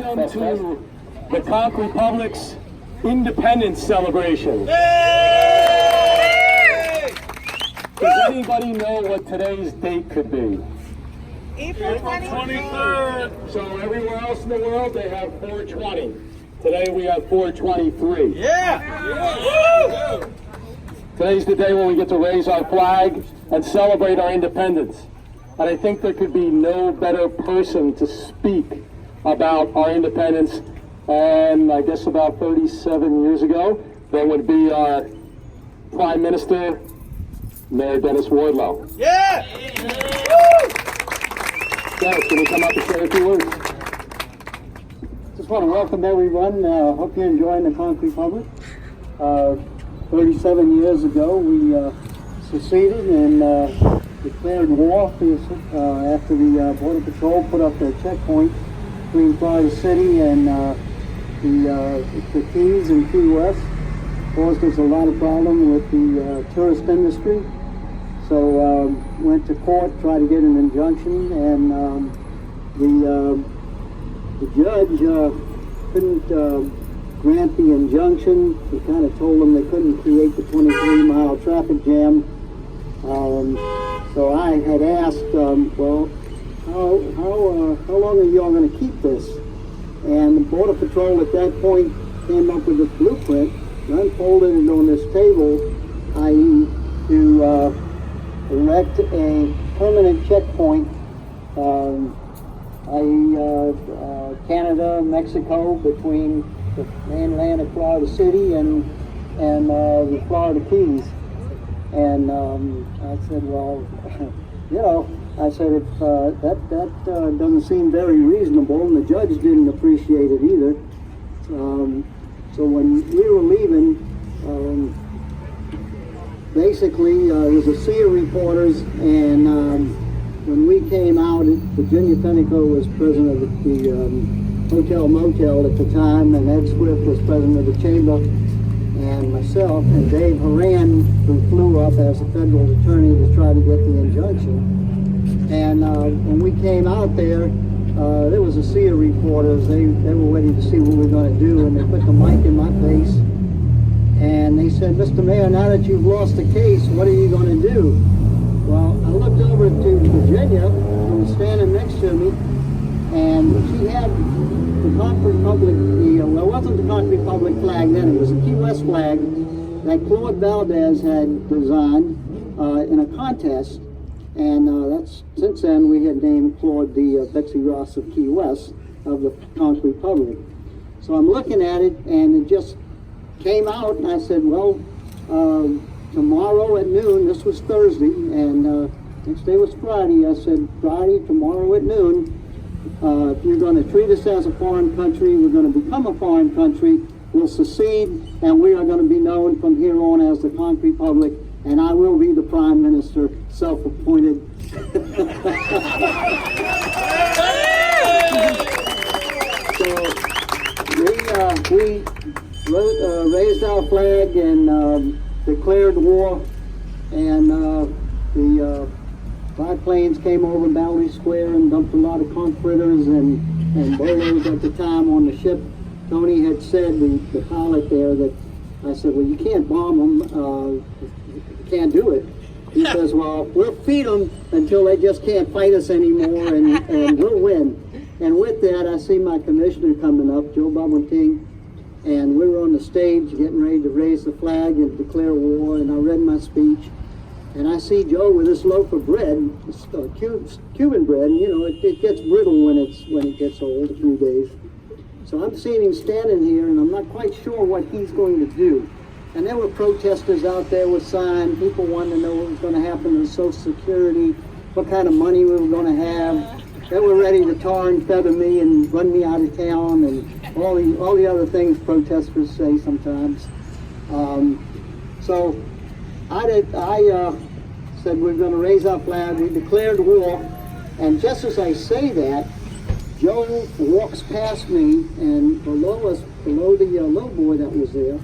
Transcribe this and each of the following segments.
Welcome to the Conch Republic's Independence Celebration. Does anybody know what today's date could be? April 23rd. So everywhere else in the world, they have 420. Today we have 423. Yeah! Today's the day when we get to raise our flag and celebrate our independence. And I think there could be no better person to speak about our independence, and I guess about 37 years ago, than would be our Prime Minister, Mayor Dennis Wardlow. Yeah! Dennis, can you come up and say a few words? Just want to welcome everyone. Hope you're enjoying the Conch Republic. 37 years ago, we seceded and declared war after the Border Patrol put up their checkpoint between Florida City and the Keys and Key West. Caused us a lot of problem with the tourist industry. So went to court, tried to get an injunction, and the judge couldn't grant the injunction. He kind of told them they couldn't create the 23-mile traffic jam. So I had asked, well, how long are you all going to keep this? And the Border Patrol at that point came up with a blueprint and unfolded it on this table, i.e. to erect a permanent checkpoint, Canada, Mexico, between the mainland of Florida City and the Florida Keys. And I said, well, you know, I said, if that doesn't seem very reasonable, and the judge didn't appreciate it either. So when we were leaving, basically there was a sea of reporters, and when we came out, Virginia Pennico was president of the Hotel Motel at the time, and Ed Swift was president of the chamber, and myself and Dave Horan, who flew up as a federal attorney to try to get the injunction. And when we came out there was a sea of reporters. They were ready to see what we were going to do, and they put the mic in my face, and they said, Mr. Mayor, now that you've lost the case, what are you going to do? Well, I looked over to Virginia, who was standing next to me, and she had the Conch Republic, well, it wasn't the Conch Republic flag then, it was the Key West flag that Claude Valdez had designed in a contest, and since then we had named Claude the Betsy Ross of Key West of the Conch Republic. So I'm looking at it, and it just came out, and I said, well, tomorrow at noon, this was Thursday, and next day was Friday. I said, Friday, tomorrow at noon, if you're going to treat us as a foreign country, we're going to become a foreign country, we'll secede, and we are going to be known from here on as the Conch Republic, and I will be the Prime Minister, self-appointed. So we raised our flag and declared war, and the biplanes came over Battery Square and dumped a lot of conch fritters and boilers at the time on the ship. Tony had said, the pilot there, that I said, well, you can't bomb them, you can't do it. He says, well, we'll feed them until they just can't fight us anymore, and we'll win. And with that, I see my commissioner coming up, Joe Bobbleting, and we were on the stage getting ready to raise the flag and declare war, and I read my speech, and I see Joe with this loaf of bread, Cuban bread, and you know, it gets brittle when it gets old, a few days. So I'm seeing him standing here, and I'm not quite sure what he's going to do. And there were protesters out there with signs, people wanting to know what was going to happen to Social Security, what kind of money we were going to have. They were ready to tar and feather me and run me out of town, and all the other things protesters say sometimes. So I said we're going to raise our flag. We declared war, and just as I say that, Joe walks past me, and below us, below the lowboy that was there,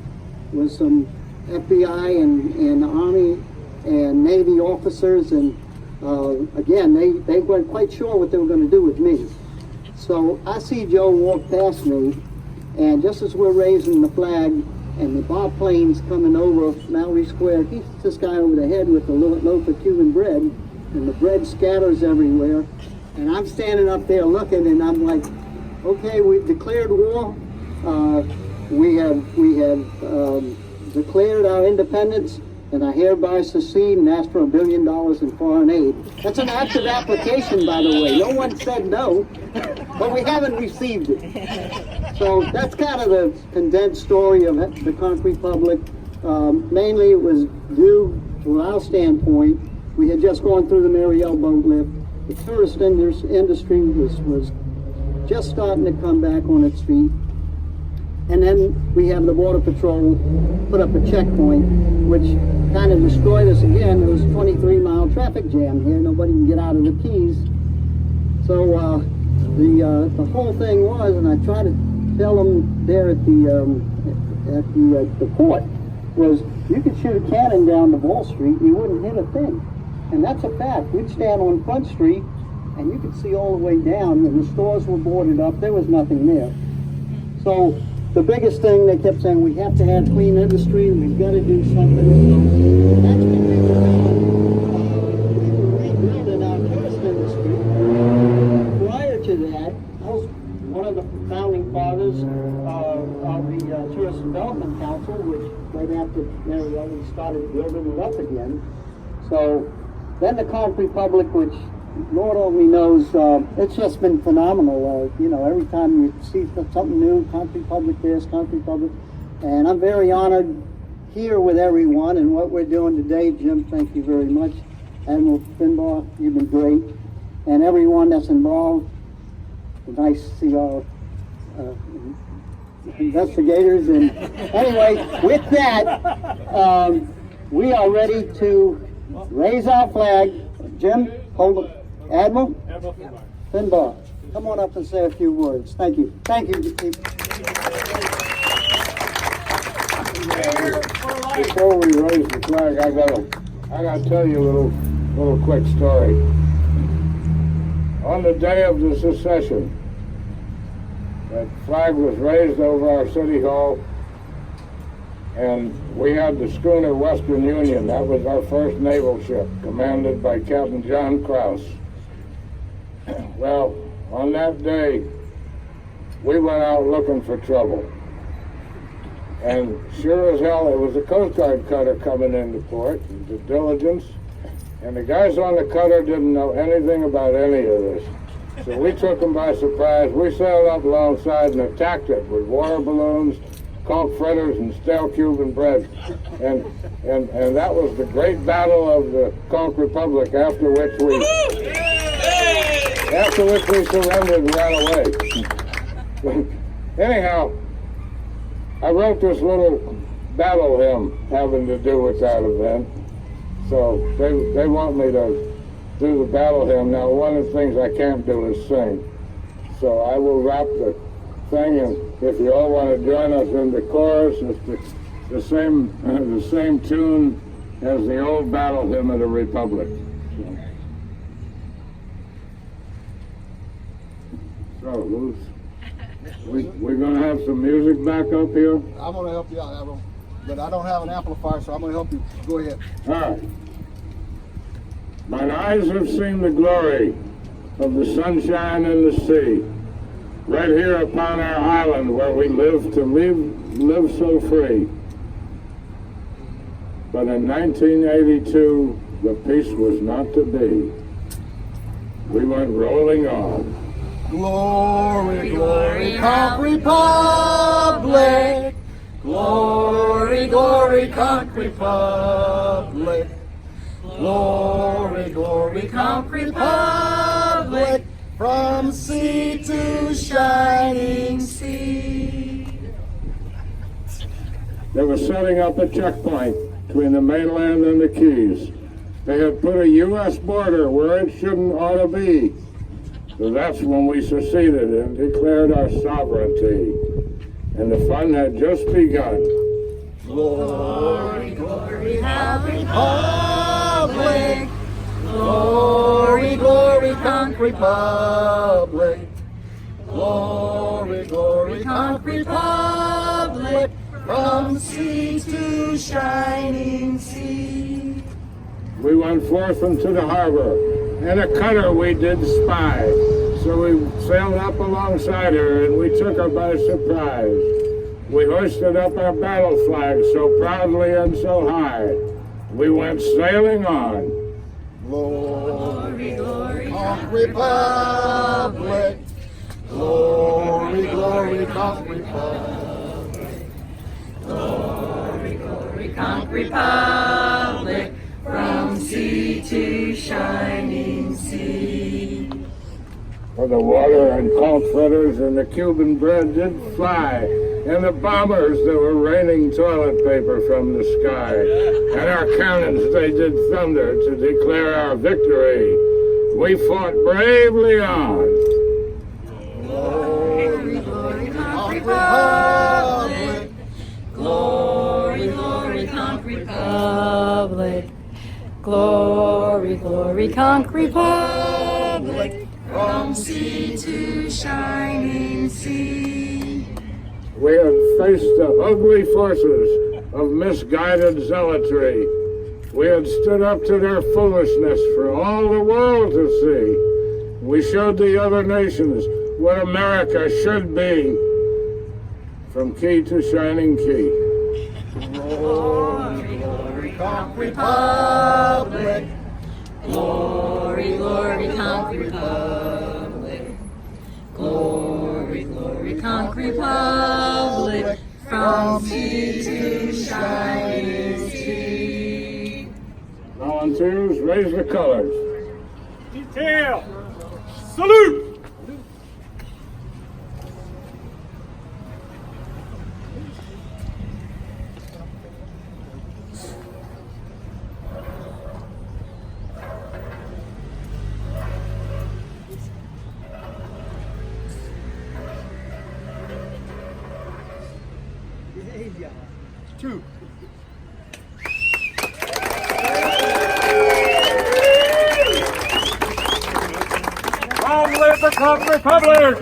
was some FBI and Army and Navy officers, and again, they weren't quite sure what they were going to do with me. So I see Joe walk past me, and just as we're raising the flag and the biplane's coming over Mallory Square, he hits this guy over the head with a loaf of Cuban bread, and the bread scatters everywhere. And I'm standing up there looking, and I'm like, okay, we've declared war. We have declared our independence, and I hereby secede and ask for $1 billion in foreign aid. That's an active application, by the way. No one said no, but we haven't received it. So that's kind of the condensed story of the Conch Republic. Mainly it was due, from our standpoint, we had just gone through the Mariel boat lift. The tourist industry was just starting to come back on its feet. And then we have the Border Patrol put up a checkpoint, which kind of destroyed us again. There was a 23-mile traffic jam here. Nobody can get out of the Keys. So the whole thing was, and I tried to tell them there at the port, was you could shoot a cannon down to Wall Street and you wouldn't hit a thing. And that's a fact. We'd stand on Front Street and you could see all the way down, and the stores were boarded up. There was nothing there. So the biggest thing, they kept saying, we have to have clean industry, we've got to do something. So that's what we were rebuilding our tourist industry. Prior to that, I was one of the founding fathers of the Tourist Development Council, which right after Mariel, we started building it up again. So then the Conch Republic, which Lord only knows, it's just been phenomenal. You know, every time you see something new, Conch Republic this, Conch Republic, and I'm very honored here with everyone and what we're doing today. Jim, thank you very much. Admiral Finbar, you've been great. And everyone that's involved, nice to see our investigators. And anyway, with that, we are ready to raise our flag. Jim, hold it. Admiral Finbar, come on up and say a few words. Thank you. Thank you. Before we raise the flag, I gotta tell you a little quick story. On the day of the secession, that flag was raised over our city hall, and we had the schooner Western Union. That was our first naval ship, commanded by Captain John Krause. Well, on that day, we went out looking for trouble. And sure as hell, it was a Coast Guard cutter coming into port, the Diligence, and the guys on the cutter didn't know anything about any of this. So we took them by surprise. We sailed up alongside and attacked it with water balloons, conch fritters, and stale Cuban bread. And that was the great battle of the Conch Republic, after which we surrendered and ran away. Anyhow, I wrote this little battle hymn having to do with that event. So they want me to do the battle hymn. Now, one of the things I can't do is sing. So I will rap the thing, and if you all want to join us in the chorus, it's the same tune as the old battle hymn of the Republic. So we're going to have some music back up here. I'm going to help you out, Admiral, but I don't have an amplifier, so I'm going to help you. Go ahead. All right. Mine eyes have seen the glory of the sunshine and the sea, right here upon our island where we live so free. But in 1982, the peace was not to be. We went rolling on. Glory, glory, Conch Republic. Glory, glory, Conch Republic. Glory, glory, Conch Republic. From sea to shining sea. They were setting up a checkpoint between the mainland and the Keys. They had put a U.S. border where it shouldn't ought to be. So that's when we seceded and declared our sovereignty. And the fun had just begun. Glory, glory, Conch Republic. Glory, glory, Conch Republic. from sea to shining sea. We went forth into the harbor, and a cutter we did spy. So we sailed up alongside her, and we took her by surprise. We hoisted up our battle flag so proudly and so high. We went sailing on. Glory, glory, Conch Republic. Glory, glory, Conch Republic. Glory, glory, Conch Republic, from sea to shining sea. For the water and conch fritters and the Cuban bread did fly, and the bombers that were raining toilet paper from the sky, and our cannons they did thunder to declare our victory. We fought bravely on. Glory, glory, Conch Republic. Glory, glory, Conch Republic. Glory, glory, Conch Republic, from sea to shining sea. We had faced the ugly forces of misguided zealotry. We had stood up to their foolishness for all the world to see. We showed the other nations what America should be, from key to shining key. Glory, glory, Conch Republic. Glory, glory, Conch Republic. Glory, glory, Conch Republic, from sea to shining sea. Volunteers, raise the colors. Detail! Salute! Two. Long live the Conch Republic!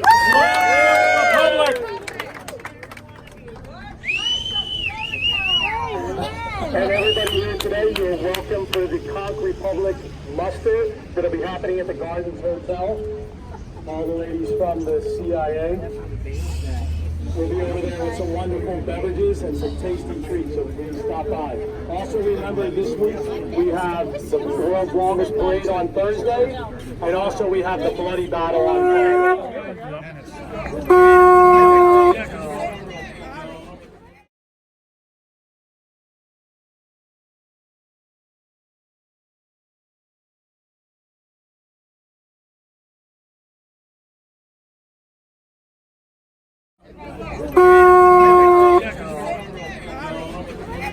And everybody here today, you're welcome for the Conch Republic muster that'll be happening at the Gardens Hotel. All the ladies from the CIA will be over there with some wonderful beverages and some tasty treats, so please stop by. Also remember, this week we have the world's longest parade on Thursday, and also we have the bloody battle on Friday. Glory,